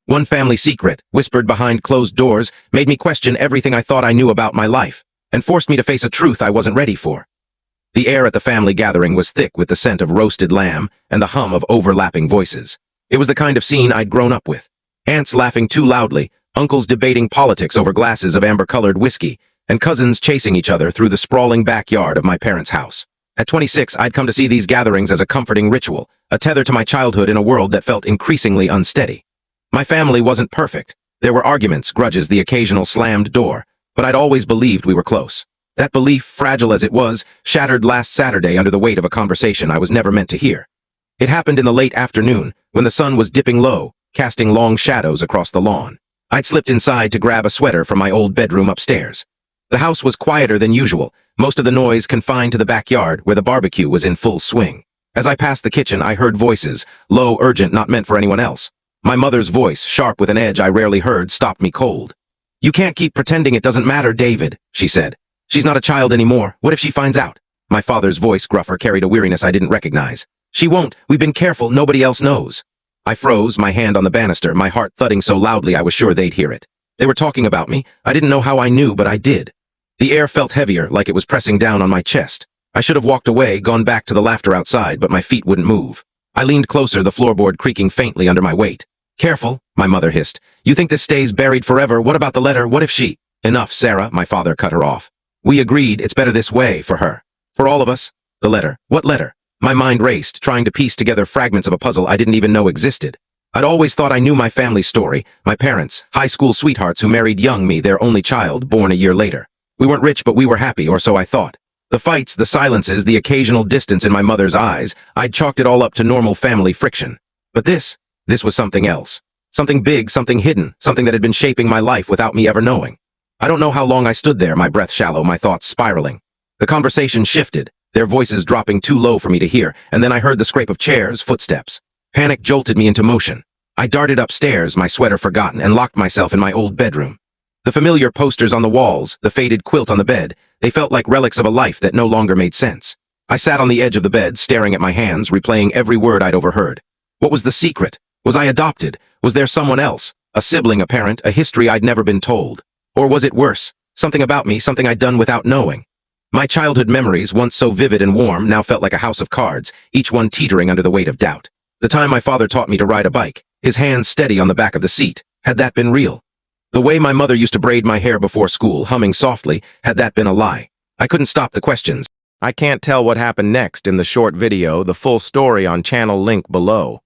One family secret, whispered behind closed doors, made me question everything I thought I knew about my life, and forced me to face a truth I wasn't ready for. The air at the family gathering was thick with the scent of roasted lamb and the hum of overlapping voices. It was the kind of scene I'd grown up with. Aunts laughing too loudly, uncles debating politics over glasses of amber-colored whiskey, and cousins chasing each other through the sprawling backyard of my parents' house. At 26, I'd come to see these gatherings as a comforting ritual, a tether to my childhood in a world that felt increasingly unsteady. My family wasn't perfect. There were arguments, grudges, the occasional slammed door, but I'd always believed we were close. That belief, fragile as it was, shattered last Saturday under the weight of a conversation I was never meant to hear. It happened in the late afternoon, when the sun was dipping low, casting long shadows across the lawn. I'd slipped inside to grab a sweater from my old bedroom upstairs. The house was quieter than usual, most of the noise confined to the backyard where the barbecue was in full swing. As I passed the kitchen, I heard voices, low, urgent, not meant for anyone else. My mother's voice, sharp with an edge I rarely heard, stopped me cold. "You can't keep pretending it doesn't matter, David," she said. "She's not a child anymore. What if she finds out?" My father's voice, gruffer, carried a weariness I didn't recognize. "She won't. We've been careful. Nobody else knows." I froze, my hand on the banister, my heart thudding so loudly I was sure they'd hear it. They were talking about me. I didn't know how I knew, but I did. The air felt heavier, like it was pressing down on my chest. I should have walked away, gone back to the laughter outside, but my feet wouldn't move. I leaned closer, the floorboard creaking faintly under my weight. "Careful," my mother hissed. "You think this stays buried forever? What about the letter? What if she—" "Enough, Sarah," my father cut her off. "We agreed it's better this way, for her. For all of us." "The letter? What letter?" My mind raced, trying to piece together fragments of a puzzle I didn't even know existed. I'd always thought I knew my family's story, my parents, high school sweethearts who married young me, their only child, born a year later. We weren't rich, but we were happy, or so I thought. The fights, the silences, the occasional distance in my mother's eyes, I'd chalked it all up to normal family friction. But this was something else. Something big, something hidden, something that had been shaping my life without me ever knowing. I don't know how long I stood there, my breath shallow, my thoughts spiraling. The conversation shifted, their voices dropping too low for me to hear, and then I heard the scrape of chairs, footsteps. Panic jolted me into motion. I darted upstairs, my sweater forgotten, and locked myself in my old bedroom. The familiar posters on the walls, the faded quilt on the bed, they felt like relics of a life that no longer made sense. I sat on the edge of the bed, staring at my hands, replaying every word I'd overheard. What was the secret? Was I adopted? Was there someone else? A sibling, a parent, a history I'd never been told? Or was it worse? Something about me, something I'd done without knowing. My childhood memories, once so vivid and warm, now felt like a house of cards, each one teetering under the weight of doubt. The time my father taught me to ride a bike, his hands steady on the back of the seat, had that been real? The way my mother used to braid my hair before school, humming softly, had that been a lie? I couldn't stop the questions. I can't tell what happened next in the short video, the full story on channel link below.